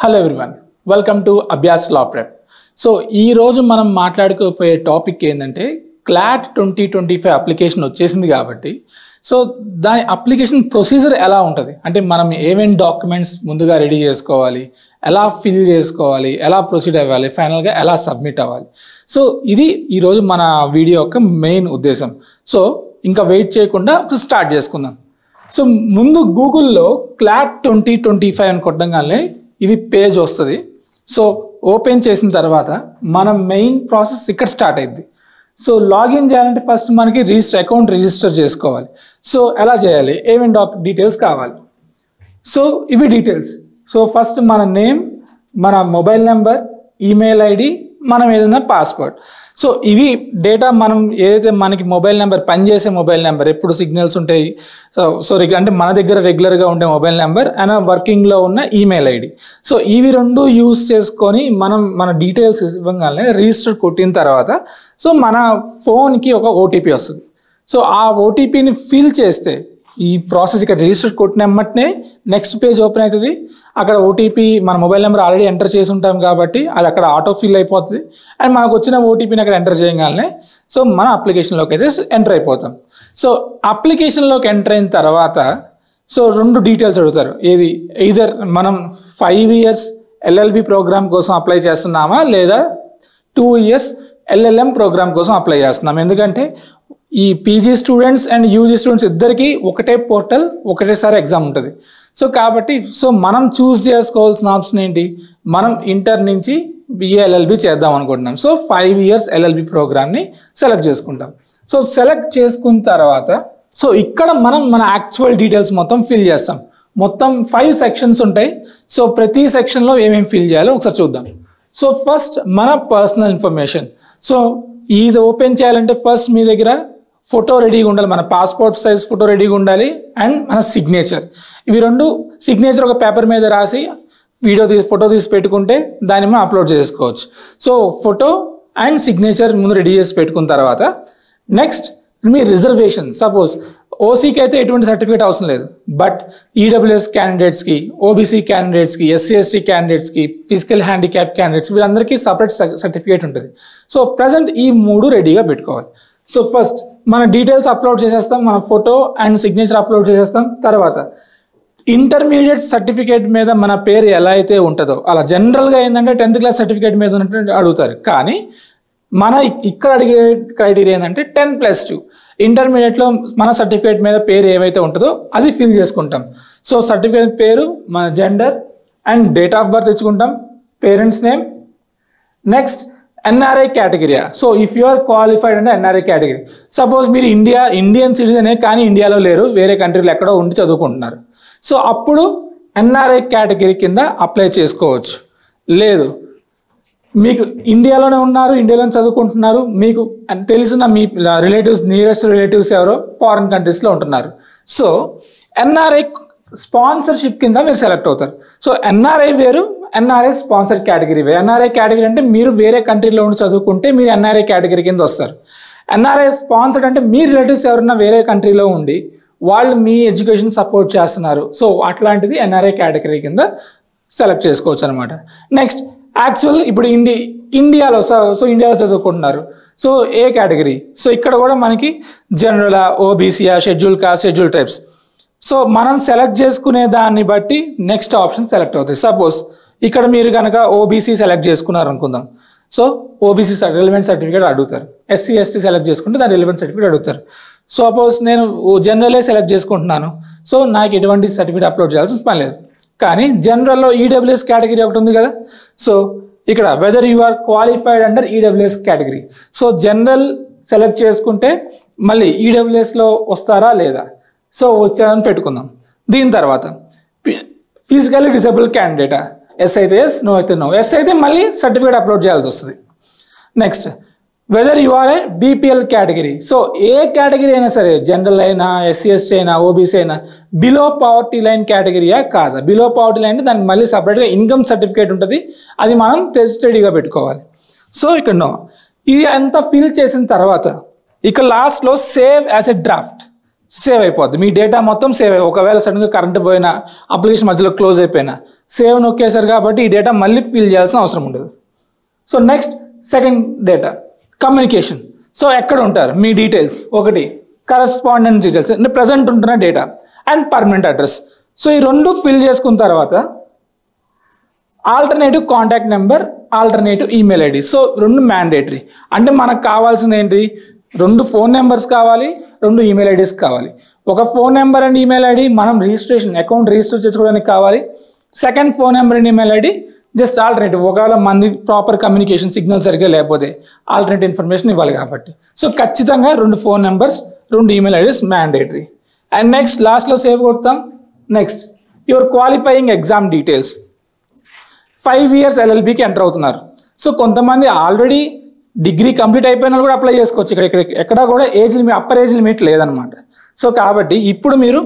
Hello everyone, welcome to Abhyas law prep. So ఈరోజు మనం మాట్లాడుకోపోయే topic ఏంటంటే క్లాట్ 2025 అప్లికేషన్ వచ్చేసింది కాబట్టి సో దాని అప్లికేషన్ ప్రొసీజర్ ఎలా ఉంటుంది అంటే మనం ఏమేమి డాక్యుమెంట్స్ ముందుగా రెడీ చేసుకోవాలి, ఎలా ఫిల్ చేసుకోవాలి, ఎలా ప్రొసీడ్ అవ్వాలి, ఫైనల్గా ఎలా సబ్మిట్ అవ్వాలి. సో ఇది ఈరోజు మన వీడియో యొక్క మెయిన్ ఉద్దేశం. సో ఇంకా వెయిట్ చేయకుండా స్టార్ట్ చేసుకుందాం. సో ముందు గూగుల్లో క్లాట్ 2025 అని కొట్టగానే ఇది పేజ్ వస్తుంది. సో ఓపెన్ చేసిన తర్వాత మన మెయిన్ ప్రాసెస్ ఇక్కడ స్టార్ట్ అయింది. సో లాగిన్ చేయాలంటే ఫస్ట్ మనకి అకౌంట్ రిజిస్టర్ చేసుకోవాలి. సో ఎలా చేయాలి, ఏమేమి డీటెయిల్స్ కావాలి. సో ఇవి డీటెయిల్స్. సో ఫస్ట్ మన నేమ్, మన మొబైల్ నెంబర్, ఈమెయిల్ ఐడి, మనం ఏదైనా పాస్వర్డ్. సో ఇవి డేటా మనం ఏదైతే మనకి మొబైల్ నెంబర్, పనిచేసే మొబైల్ నెంబర్, ఎప్పుడు సిగ్నల్స్ ఉంటాయి, సో అంటే మన దగ్గర రెగ్యులర్గా ఉండే మొబైల్ నెంబర్ అండ్ వర్కింగ్లో ఉన్న ఈమెయిల్ ఐడి. సో ఇవి రెండు యూజ్ చేసుకొని మన డీటెయిల్స్ ఇవ్వగానే రిజిస్టర్ కొట్టిన తర్వాత సో మన ఫోన్కి ఒక ఓటీపీ వస్తుంది. సో ఆ ఓటీపీని ఫిల్ చేస్తే ఈ ప్రాసెస్ ఇక్కడ రిజిస్టర్ కొట్టినమ్మటనే నెక్స్ట్ పేజ్ ఓపెన్ అవుతుంది. అక్కడ ఓటీపీ మన మొబైల్ నెంబర్ ఆల్రెడీ ఎంటర్ చేసి ఉంటాం కాబట్టి అది అక్కడ ఆటో ఫిల్ అయిపోతుంది. అండ్ మనకు వచ్చిన ఓటీపీని అక్కడ ఎంటర్ చేయగానే సో మన అప్లికేషన్లోకి అయితే ఎంటర్ అయిపోతాం. సో అప్లికేషన్లోకి ఎంటర్ అయిన తర్వాత సో రెండు డీటెయిల్స్ అడుగుతారు. ఏది ఈదర్ మనం 5 years ఎల్ఎల్బి ప్రోగ్రామ్ కోసం అప్లై చేస్తున్నామా లేదా 2 years ఎల్ఎల్ఎం ప్రోగ్రామ్ కోసం అప్లై చేస్తున్నాం. ఎందుకంటే ఈ PG students and UG students ఇద్దరికి ఒకటే పోర్టల్, ఒకటేసారి ఎగ్జామ్ ఉంటుంది. సో కాబట్టి సో మనం చూస్ చేసుకోవాల్సిన ఆప్షన్ ఏంటి, మనం ఇంటర్ నుంచి బిఏ ఎల్ఎల్బి చేద్దాం అనుకుంటున్నాం. సో 5 years ఎల్ఎల్బి ప్రోగ్రామ్ని సెలెక్ట్ చేసుకుంటాం. సో సెలెక్ట్ చేసుకున్న తర్వాత సో ఇక్కడ మనం మన యాక్చువల్ డీటెయిల్స్ మొత్తం ఫిల్ చేస్తాం. మొత్తం 5 sections ఉంటాయి. సో ప్రతి సెక్షన్లో ఏమేమి ఫిల్ చేయాలో ఒకసారి చూద్దాం. సో ఫస్ట్ మన పర్సనల్ ఇన్ఫర్మేషన్. సో ఇది ఓపెన్ చేయాలంటే ఫస్ట్ మీ దగ్గర ఫోటో రెడీగా ఉండాలి, మన పాస్పోర్ట్ సైజ్ ఫోటో రెడీగా ఉండాలి అండ్ మన సిగ్నేచర్. ఇవి రెండు, సిగ్నేచర్ ఒక పేపర్ మీద రాసి ఫోటో తీసి పెట్టుకుంటే దాన్ని మనం అప్లోడ్ చేసుకోవచ్చు. సో ఫోటో అండ్ సిగ్నేచర్ ముందు రెడీ చేసి పెట్టుకున్న తర్వాత నెక్స్ట్ మీ రిజర్వేషన్. సపోజ్ ఓసీకి అయితే ఎటువంటి సర్టిఫికేట్ అవసరం లేదు, బట్ ఈడబ్ల్యూఎస్ క్యాండిడేట్స్కి, ఓబీసీ క్యాండిడేట్స్కి, ఎస్సీ ఎస్టీ క్యాండిడేట్స్కి, ఫిజికల్ హ్యాండిక్యాప్ క్యాండిడేట్స్ వీళ్ళందరికీ సపరేట్ సర్టిఫికేట్ ఉంటుంది. సో ప్రజెంట్ ఈ 3 రెడీగా పెట్టుకోవాలి. సో ఫస్ట్ మన డీటెయిల్స్ అప్లోడ్ చేసేస్తాం, మన ఫోటో అండ్ సిగ్నేచర్ అప్లోడ్ చేసేస్తాం. తర్వాత ఇంటర్మీడియట్ సర్టిఫికేట్ మీద మన పేరు ఎలా అయితే ఉంటుందో అలా జనరల్గా ఏంటంటే 10th class సర్టిఫికేట్ మీద ఉన్నట్టు అడుగుతారు. కానీ మన ఇక్కడ అడిగే క్రైటీరియా ఏంటంటే 10+2 ఇంటర్మీడియట్లో మన సర్టిఫికేట్ మీద పేరు ఏవైతే ఉంటుందో అది ఫిల్ చేసుకుంటాం. సో సర్టిఫికేట్ పేరు, మన gender and date of birth తెచ్చుకుంటాం, parents name. Next NRI category. So if you are qualified అంటే ఎన్ఆర్ఐ కేటగిరీ. సపోజ్ మీరు ఇండియన్ సిటిజనే కానీ ఇండియాలో లేరు, వేరే కంట్రీలో ఎక్కడో ఉండి చదువుకుంటున్నారు. సో అప్పుడు ఎన్ఆర్ఐ కేటగిరీ కింద అప్లై చేసుకోవచ్చు. లేదు మీకు ఇండియాలోనే ఉన్నారు, ఇండియాలోనే చదువుకుంటున్నారు, మీకు తెలిసిన మీ రిలేటివ్స్, నియరెస్ట్ రిలేటివ్స్ ఎవరో ఫారిన్ కంట్రీస్లో ఉంటున్నారు. సో ఎన్ఆర్ఐ స్పాన్సర్షిప్ కింద మీరు సెలెక్ట్ అవుతారు. సో ఎన్ఆర్ఐ వేరు, ఎన్ఆర్ఐ స్పాన్సర్ కేటగిరీ వేరు. ఎన్ఆర్ఐ కేటగిరీ అంటే మీరు వేరే కంట్రీలో ఉండి చదువుకుంటే మీరు ఎన్ఆర్ఐ కేటగిరీ కింద వస్తారు. ఎన్ఆర్ఐ స్పాన్సర్డ్ అంటే మీ రిలేటివ్స్ ఎవరన్నా వేరే కంట్రీలో ఉండి వాళ్ళు మీ ఎడ్యుకేషన్ సపోర్ట్ చేస్తున్నారు. సో అట్లాంటిది ఎన్ఆర్ఐ కేటగిరీ కింద సెలెక్ట్ చేసుకోవచ్చు అనమాట. నెక్స్ట్ యాక్చువల్ ఇప్పుడు ఇండియాలో ఇండియాలో చదువుకుంటున్నారు. So a category. సో ఇక్కడ కూడా మనకి జనరల్, ఓబీసీయా, schedule caste, schedule types. So మనం సెలెక్ట్ చేసుకునే దాన్ని బట్టి నెక్స్ట్ ఆప్షన్ సెలెక్ట్ అవుతాయి. సపోజ్ ఇక్కడ మీరు కనుక ఓబీసీ సెలెక్ట్ చేసుకున్నారు అనుకుందాం. సో ఓబీసీ రిలవెంట్ సర్టిఫికేట్ అడుగుతారు. ఎస్సీ ఎస్టీ సెలెక్ట్ చేసుకుంటే దాని రిలవెంట్ సర్టిఫికేట్ అడుగుతారు. సపోజ్ నేను జనరలే సెలెక్ట్ చేసుకుంటున్నాను. సో నాకు ఎటువంటి సర్టిఫికేట్ అప్లోడ్ చేయాల్సిన పని లేదు. కానీ జనరల్లో ఈడబ్ల్యూఎస్ కేటగిరీ ఒకటి ఉంది కదా. సో ఇక్కడ whether you are qualified under EWS category. So general select చేసుకుంటే మళ్ళీ ఈడబ్ల్యూఎస్లో వస్తారా లేదా. సో వచ్చారని పెట్టుకుందాం. దీని తర్వాత ఫిజికల్లీ డిసేబుల్ క్యాండిడేటా, ఎస్ అయితే ఎస్, నో అయితే నో. ఎస్ అయితే మళ్ళీ సర్టిఫికేట్ అప్లోడ్ చేయాల్సి వస్తుంది. Next whether you are a BPL category. So a category అయినా సరే, జనరల్ అయినా, ఎస్సీ ఎస్టీ అయినా, ఓబీసీ అయినా, బిలో పవర్టీ లైన్ కేటగిరీయా కాదా. బిలో పవర్టీ లైన్ అంటే దానికి మళ్ళీ సపరేట్గా ఇన్కమ్ సర్టిఫికేట్ ఉంటుంది, అది మనం స్టడీగా పెట్టుకోవాలి. సో ఇక్కడ నో. ఇది అంతా ఫిల్ చేసిన తర్వాత ఇక లాస్ట్లో save as a draft. Save అయిపోద్ది, మీ డేటా మొత్తం సేవ్ అయ్యి ఒకవేళ సడన్గా కరెంట్ పోయినా అప్లికేషన్ మధ్యలో క్లోజ్ అయిపోయినా సేవ్ నొక్కేశారు కాబట్టి ఈ డేటా మళ్ళీ ఫిల్ చేయాల్సిన అవసరం ఉండదు. So next second data communication. So ఎక్కడ ఉంటారు మీ డీటెయిల్స్, ఒకటి కరస్పాండెంట్ డీటెయిల్స్ అంటే ప్రజెంట్ ఉంటున్న data and permanent address. So ఈ రెండు ఫిల్ చేసుకున్న తర్వాత alternative contact number, alternative email ID. So రెండు మ్యాండేటరీ. అంటే మనకు కావాల్సింది ఏంటి, రెండు ఫోన్ నెంబర్స్ కావాలి, రెండు ఈమెయిల్ ఐడీస్ కావాలి. ఒక phone number and email ID మనం రిజిస్ట్రేషన్ అకౌంట్ రిజిస్టర్ చేసుకోవడానికి కావాలి. Second phone number and email ID just alternative, ఒకవేళ మంది ప్రాపర్ కమ్యూనికేషన్ సిగ్నల్ సరిగ్గా లేకపోతే ఆల్టర్నేటివ్ ఇన్ఫర్మేషన్ ఇవ్వాలి కాబట్టి. సో ఖచ్చితంగా రెండు ఫోన్ నెంబర్స్, రెండు email IDs mandatory. And next లాస్ట్లో సేవ్ కొడతాం. Next your qualifying exam details. 5 years LLBకి ఎంటర్ అవుతున్నారు. సో కొంతమంది ఆల్రెడీ డిగ్రీ కంప్లీట్ అయిపోయిన కూడా అప్లై చేసుకోవచ్చు. ఇక్కడ ఎక్కడ కూడా age limit, upper age limit లేదనమాట. సో కాబట్టి ఇప్పుడు మీరు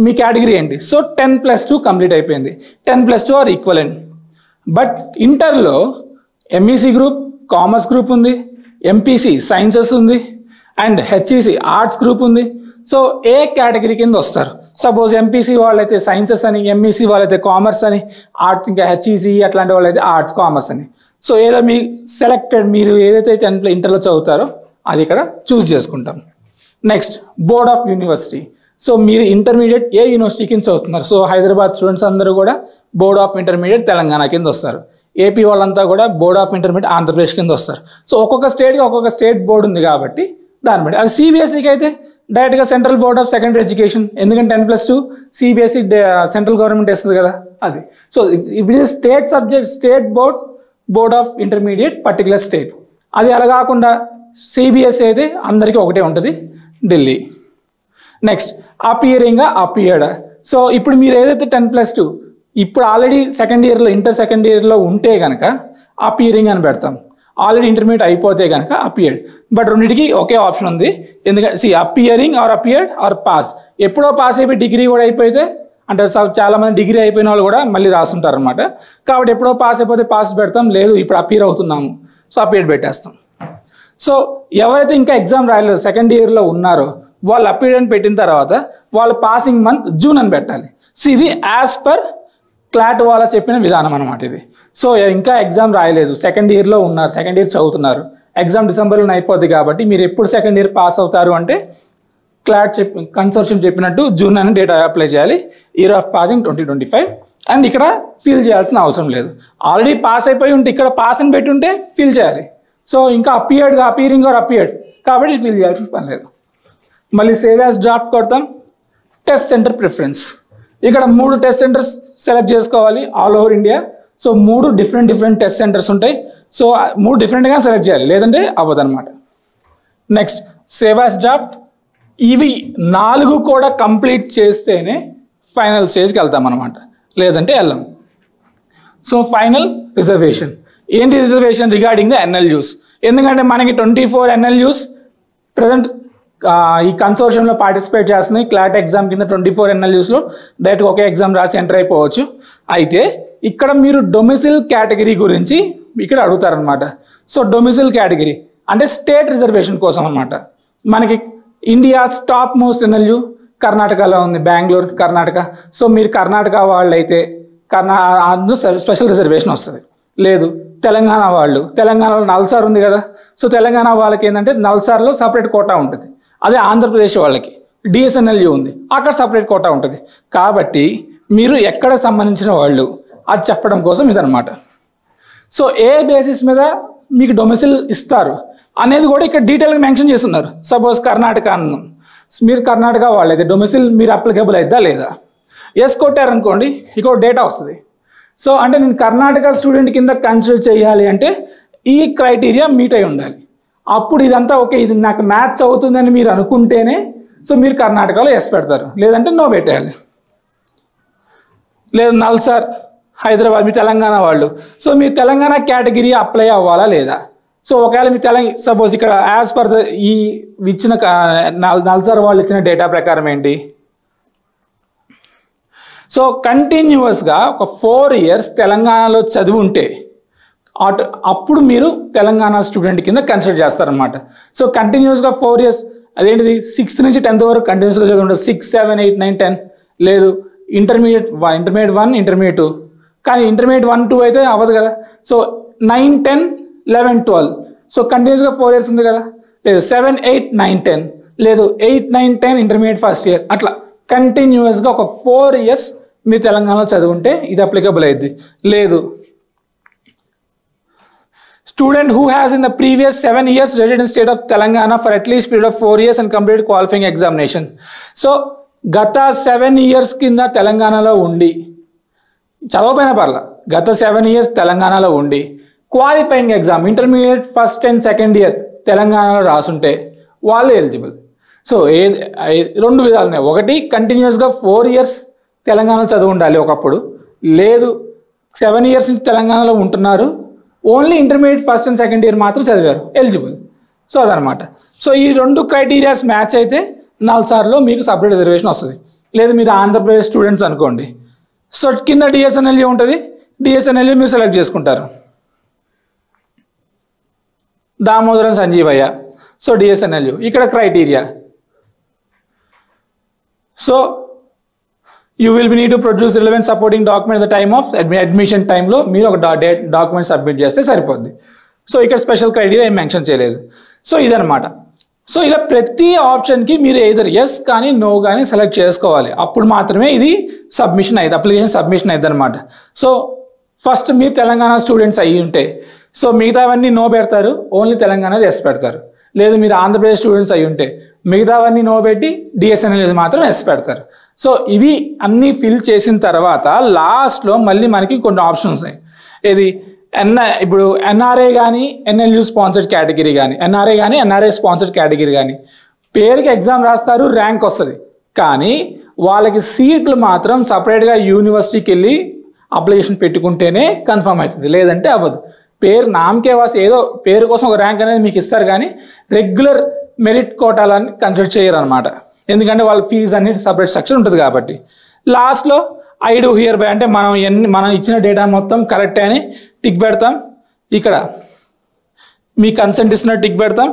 మీ కేటగిరీ ఏంటి, సో 10+2 కంప్లీట్ అయిపోయింది, 10+2 ఆర్ ఈక్వలెంట్. బట్ ఇంటర్లో ఎంఈసీ గ్రూప్, కామర్స్ గ్రూప్ ఉంది, ఎంపీసీ సైన్సెస్ ఉంది అండ్ హెచ్ఈసీ ఆర్ట్స్ గ్రూప్ ఉంది. సో ఏ కేటగిరీ కింద వస్తారు, సపోజ్ ఎంపీసీ వాళ్ళైతే సైన్సెస్ అని, ఎంఈసీ వాళ్ళైతే కామర్స్ అని, ఆర్ట్స్ ఇంకా హెచ్ఈసీ అట్లాంటి వాళ్ళైతే ఆర్ట్స్ కామర్స్ అని. సో ఏదో మీ సెలెక్టెడ్ మీరు ఏదైతే 10th ఇంటర్లో చదువుతారో అది ఇక్కడ చూస్ చేసుకుంటాం. Next board of university. So మీరు ఇంటర్మీడియట్ ఏ యూనివర్సిటీ కింద చదువుతున్నారు. సో హైదరాబాద్ స్టూడెంట్స్ అందరూ కూడా బోర్డ్ ఆఫ్ ఇంటర్మీడియట్ తెలంగాణ కింద వస్తారు. ఏపీ వాళ్ళంతా కూడా బోర్డ్ ఆఫ్ ఇంటర్మీడియట్ ఆంధ్రప్రదేశ్ కింద వస్తారు. సో ఒక్కొక్క స్టేట్కి ఒక్కొక్క స్టేట్ బోర్డు ఉంది కాబట్టి దాన్ని బట్టి. అది సిబిఎస్ఈకి అయితే డైరెక్ట్గా central board of secondary education, ఎందుకంటే 10+2 సిబిఎస్ఈ సెంట్రల్ గవర్నమెంట్ వేస్తుంది కదా అది. So it is state subject, state board of intermediate particular state. అది అలా కాకుండా సిబిఎస్ఈ అయితే అందరికీ ఒకటే ఉంటుంది, ఢిల్లీ. Next appeared. సో ఇప్పుడు మీరు ఏదైతే 10+2 ఇప్పుడు ఆల్రెడీ సెకండ్ ఇయర్లో, ఇంటర్ సెకండ్ ఇయర్లో ఉంటే కనుక అపియరింగ్ అని పెడతాం. ఆల్రెడీ ఇంటర్మీడియట్ అయిపోతే కనుక అపియర్డ్. బట్ రెండింటికి ఒకే ఆప్షన్ ఉంది, ఎందుకంటే appearing or appeared or pass. ఎప్పుడో పాస్ అయిపోయి డిగ్రీ కూడా అయిపోతే, అంటే చాలామంది డిగ్రీ అయిపోయిన వాళ్ళు కూడా మళ్ళీ రాస్తుంటారు అనమాట. కాబట్టి ఎప్పుడో పాస్ అయిపోతే పాస్ పెడతాం, లేదు ఇప్పుడు అపియర్ అవుతున్నాము సో అపియర్డ్ పెట్టేస్తాం. సో ఎవరైతే ఇంకా ఎగ్జామ్ రాయలేదు సెకండ్ ఇయర్లో ఉన్నారో వాళ్ళు అపియర్డ్ అని పెట్టిన తర్వాత వాళ్ళు పాసింగ్ మంత్ జూన్ అని పెట్టాలి. సో ఇది యాజ్ పర్ క్లాట్ వాళ్ళ చెప్పిన విధానం అనమాట ఇది. సో ఇంకా ఎగ్జామ్ రాయలేదు, సెకండ్ ఇయర్లో ఉన్నారు, సెకండ్ ఇయర్ చదువుతున్నారు, ఎగ్జామ్ డిసెంబర్లో అయిపోద్ది కాబట్టి మీరు ఎప్పుడు సెకండ్ ఇయర్ పాస్ అవుతారు అంటే క్లాట్ కన్సోర్షియం చెప్పినట్టు జూన్ అని డేట్ అప్లై చేయాలి. Year of passing 2025. అండ్ ఇక్కడ ఫిల్ చేయాల్సిన అవసరం లేదు, ఆల్రెడీ పాస్ అయిపోయి ఉంటే ఇక్కడ పాస్ అని పెట్టి ఉంటే ఫిల్ చేయాలి. సో ఇంకా అపియరింగ్ ఆర్ అపియర్డ్ కాబట్టి ఫిల్ చేయాల్సిన పని లేదు. మళ్ళీ సేవ్ యాజ్ డ్రాఫ్ట్ కొడతాం. Test centre preference. ఇక్కడ 3 టెస్ట్ సెంటర్స్ సెలెక్ట్ చేసుకోవాలి all over India. So 3 different test centres ఉంటాయి. సో 3 డిఫరెంట్గా సెలెక్ట్ చేయాలి, లేదంటే అవ్వదు అనమాట. Next save as draft. ఇవి 4 కూడా కంప్లీట్ చేస్తేనే ఫైనల్ స్టేజ్కి వెళ్తాం అనమాట, లేదంటే వెళ్ళాం. So final reservation. ఏంటి రిజర్వేషన్ రిగార్డింగ్ ద ఎన్ఎల్యూస్. ఎందుకంటే మనకి 24 ఎన్ఎల్యూస్ ప్రజెంట్ ఈ కన్సోర్షియంలో పార్టిసిపేట్ చేస్తున్నాయి. క్లాట్ ఎగ్జామ్ కింద 24 ఎన్ఎల్యూస్లో డైరెక్ట్గా ఒకే ఎగ్జామ్ రాసి ఎంటర్ అయిపోవచ్చు. అయితే ఇక్కడ మీరు డొమిసిల్ కేటగిరీ గురించి ఇక్కడ అడుగుతారనమాట. సో డొమిసిల్ కేటగిరీ అంటే స్టేట్ రిజర్వేషన్ కోసం అనమాట. మనకి ఇండియా టాప్ మోస్ట్ ఎన్ఎల్యూ కర్ణాటకలో ఉంది, బెంగళూరు కర్ణాటక. సో మీరు కర్ణాటక వాళ్ళు అయితే అందులో స్పెషల్ రిజర్వేషన్ వస్తుంది. లేదు తెలంగాణ వాళ్ళు, తెలంగాణలో నల్సార్ ఉంది కదా, సో తెలంగాణ వాళ్ళకి ఏంటంటే నల్సార్లో సపరేట్ కోటా ఉంటుంది. అదే ఆంధ్రప్రదేశ్ వాళ్ళకి డిఎస్ఎన్ఎల్యూ ఉంది, అక్కడ సపరేట్ కోటా ఉంటుంది. కాబట్టి మీరు ఎక్కడ సంబంధించిన వాళ్ళు అది చెప్పడం కోసం ఇదనమాట. సో ఏ బేసిస్ మీద మీకు డొమిసిల్ ఇస్తారు అనేది కూడా ఇక్కడ డీటెయిల్గా మెన్షన్ చేస్తున్నారు. సపోజ్ కర్ణాటక అన్నాం, మీరు కర్ణాటక వాళ్ళైతే డొమిసిల్ మీరు అప్లికేబుల్ అవుతా లేదా, ఎస్ కొట్టారనుకోండి ఇక డేటా వస్తుంది. సో అంటే నేను కర్ణాటక స్టూడెంట్ కింద కన్సిడర్ చేయాలి అంటే ఈ క్రైటీరియా మీట్ అయి ఉండాలి. అప్పుడు ఇదంతా ఓకే, ఇది నాకు మ్యాచ్ అవుతుందని మీరు అనుకుంటేనే సో మీరు కర్ణాటకలో ఎస్ పెడతారు, లేదంటే నో పెట్టేయాలి. లేదు నల్సార్ హైదరాబాద్ మీ తెలంగాణ వాళ్ళు, సో మీ తెలంగాణ కేటగిరీ అప్లై అవ్వాలా లేదా. సో ఒకవేళ మీ సపోజ్ ఇక్కడ యాజ్ పర్ ద ఈ ఇచ్చిన నల్సార్ వాళ్ళు ఇచ్చిన డేటా ప్రకారం ఏంటి, సో కంటిన్యూస్గా ఒక 4 years తెలంగాణలో చదివి ఉంటే అప్పుడు మీరు తెలంగాణ స్టూడెంట్ కింద కన్సిడర్ చేస్తారనమాట. సో కంటిన్యూస్గా 4 years అదేంటిది 6th నుంచి 10th వరకు కంటిన్యూస్గా చదువుకుంటారు 6, 7, 8, 9, 10. లేదు ఇంటర్మీడియట్ 1, ఇంటర్మీడియట్ 2. కానీ ఇంటర్మీడియట్ 1, 2 అయితే అవ్వదు కదా. సో 9, 10, 11, 12. సో కంటిన్యూస్గా 4 years ఉంది కదా. లేదు 7, 8, 9, 10. లేదు 8, 9, 10 ఇంటర్మీడియట్ ఫస్ట్ ఇయర్. అట్లా కంటిన్యూస్గా ఒక 4 years మీ తెలంగాణలో చదువుంటే ఇది అప్లికబుల్ అయ్యింది. లేదు student who has in the previous 7 years resided in state of Telangana for at least period of 4 years and completed qualifying examination. So గత 7 years కింద తెలంగాణలో ఉండి చదవపోయిన పర్లా, గత 7 years తెలంగాణలో ఉండి qualifying exam intermediate first and second year తెలంగాణలో రాసుంటే వాళ్ళు ఎలిజిబుల్. సో రెండు విధాలు ఉన్నాయి. ఒకటి కంటిన్యూస్గా 4 years తెలంగాణలో చదువు ఉండాలి ఒకప్పుడు. లేదు 7 years నుంచి తెలంగాణలో ఉంటున్నారు, only intermediate first and second year మాత్రం చదివారు, ఎలిజిబుల్. సో అదనమాట. సో ఈ 2 క్రైటీరియాస్ మ్యాచ్ అయితే 4 సార్లు మీకు సపరేట్ రిజర్వేషన్ వస్తుంది. లేదు మీరు ఆంధ్రప్రదేశ్ స్టూడెంట్స్ అనుకోండి, సో కింద డిఎస్ఎన్ఎల్యూ ఉంటుంది, డిఎస్ఎన్ఎల్యూ మీరు సెలెక్ట్ చేసుకుంటారు. దామోదరం సంజీవయ్య, సో డిఎస్ఎన్ఎల్యూ ఇక్కడ criteria. So you will need to produce relevant supporting document at the time of admission టైంలో మీరు ఒక డాక్యుమెంట్ సబ్మిట్ చేస్తే సరిపోద్ది. సో ఇక్కడ స్పెషల్ క్రైటీరియా ఏం మెన్షన్ చేయలేదు. సో ఇదనమాట. సో ఇలా ప్రతి ఆప్షన్కి మీరు ఎయిదర్ ఎస్ కానీ నో కానీ సెలెక్ట్ చేసుకోవాలి, అప్పుడు మాత్రమే ఇది సబ్మిషన్ అయ్యింది, అప్లికేషన్ సబ్మిషన్ అయ్యింది అనమాట. సో ఫస్ట్ మీరు తెలంగాణ స్టూడెంట్స్ అయ్యి ఉంటే సో మిగతావన్నీ నో పెడతారు, ఓన్లీ తెలంగాణ ఎస్ పెడతారు. లేదు మీరు ఆంధ్రప్రదేశ్ స్టూడెంట్స్ అయ్యి ఉంటే మిగతావన్నీ నో పెట్టి డిఎస్ఎన్ఎల్ మాత్రం ఎస్ పెడతారు. సో ఇవి అన్నీ ఫిల్ చేసిన తర్వాత లాస్ట్లో మళ్ళీ మనకి కొన్ని ఆప్షన్స్ ఉన్నాయి. ఇది ఇప్పుడు ఎన్ఆర్ఐ కానీ ఎన్ఎల్యూ స్పాన్సర్డ్ కేటగిరీ కానీ, ఎన్ఆర్ఐ కానీ ఎన్ఆర్ఐ స్పాన్సర్డ్ కేటగిరీ కానీ పేరుకి ఎగ్జామ్ రాస్తారు, ర్యాంక్ వస్తుంది, కానీ వాళ్ళకి సీట్లు మాత్రం సపరేట్గా యూనివర్సిటీకి వెళ్ళి అప్లికేషన్ పెట్టుకుంటేనే కన్ఫర్మ్ అవుతుంది, లేదంటే అవ్వదు. పేరు నామకే వాసి ఏదో పేరు కోసం ఒక ర్యాంక్ అనేది మీకు ఇస్తారు, కానీ రెగ్యులర్ మెరిట్ కోటాలని కన్సిడర్ చేయరు అనమాట. ఎందుకంటే వాళ్ళ ఫీజు అన్నిటి సపరేట్ స్ట్రక్చర్ ఉంటుంది కాబట్టి. లాస్ట్లో ఐ డూ హియర్ బై అంటే మనం ఇచ్చిన డేటా మొత్తం కరెక్ట్ అని టిక్ పెడతాం, ఇక్కడ మీ కన్సెంట్ ఇస్తున్న టిక్ పెడతాం,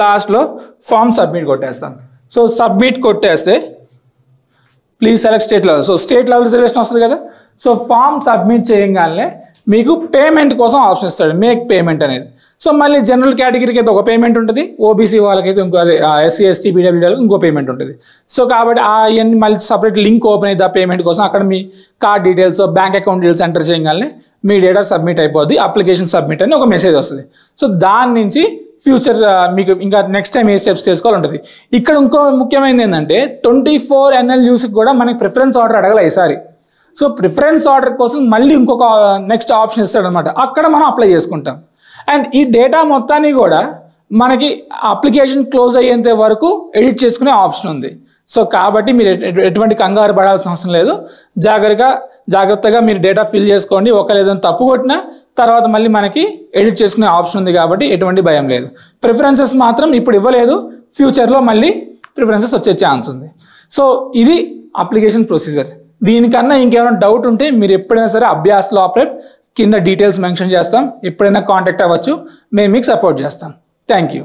లాస్ట్లో ఫామ్ సబ్మిట్ కొట్టేస్తాం. సో సబ్మిట్ కొట్టేస్తే please select state level, so state level reservation వస్తుంది కదా. సో ఫామ్ సబ్మిట్ చేయగానే మీకు పేమెంట్ కోసం ఆప్షన్ ఇస్తాడు, మేక్ పేమెంట్ అనేది. సో మళ్ళీ జనరల్ కేటగిరీకి అయితే ఒక పేమెంట్ ఉంటుంది, ఓబీసీ వాళ్ళకైతే ఇంకో అదే ఎస్సీ ఎస్టీ పీడబ్ల్యూడీలకు ఇంకో పేమెంట్ ఉంటుంది. సో కాబట్టి అవన్నీ మళ్ళీ సపరేట్ లింక్ ఓపెన్ అయితే ఆ పేమెంట్ కోసం అక్కడ మీ card details bank account details enter చేయగానే మీ డేటా సబ్మిట్ అయిపోద్ది, అప్లికేషన్ సబ్మిట్ అని ఒక మెసేజ్ వస్తుంది. సో దాని నుంచి ఫ్యూచర్ మీకు ఇంకా నెక్స్ట్ టైం ఏ స్టెప్స్ తీసుకోవాలి ఉంటుంది. ఇక్కడ ఇంకో ముఖ్యమైనది ఏంటంటే 24 NLUస్కి కూడా మనకి ప్రిఫరెన్స్ ఆర్డర్ అడగలే ఈసారి. సో ప్రిఫరెన్స్ ఆర్డర్ కోసం మళ్ళీ ఇంకొక నెక్స్ట్ ఆప్షన్ ఇస్తాడనమాట, అక్కడ మనం అప్లై చేసుకుంటాం. అండ్ ఈ డేటా మొత్తాన్ని కూడా మనకి అప్లికేషన్ క్లోజ్ అయ్యేంత వరకు ఎడిట్ చేసుకునే ఆప్షన్ ఉంది. సో కాబట్టి మీరు ఎటువంటి కంగారు పడాల్సిన అవసరం లేదు, జాగ్రత్తగా మీరు డేటా ఫిల్ చేసుకోండి. ఒకవేళ ఏదైనా తప్పు కొట్టినా తర్వాత మళ్ళీ మనకి ఎడిట్ చేసుకునే ఆప్షన్ ఉంది కాబట్టి ఎటువంటి భయం లేదు. ప్రిఫరెన్సెస్ మాత్రం ఇప్పుడు ఇవ్వలేదు, ఫ్యూచర్లో మళ్ళీ ప్రిఫరెన్సెస్ వచ్చే ఛాన్స్ ఉంది. సో ఇది అప్లికేషన్ ప్రొసీజర్. దీనికన్నా ఇంకేమైనా డౌట్ ఉంటే మీరు ఎప్పుడైనా సరే అభ్యాస్ లా ప్రెప్ కింద డీటెయిల్స్ మెన్షన్ చేస్తాం, ఎప్పుడైనా కాంటాక్ట్ అవ్వచ్చు, మేము మీకు సపోర్ట్ చేస్తాం. Thank you.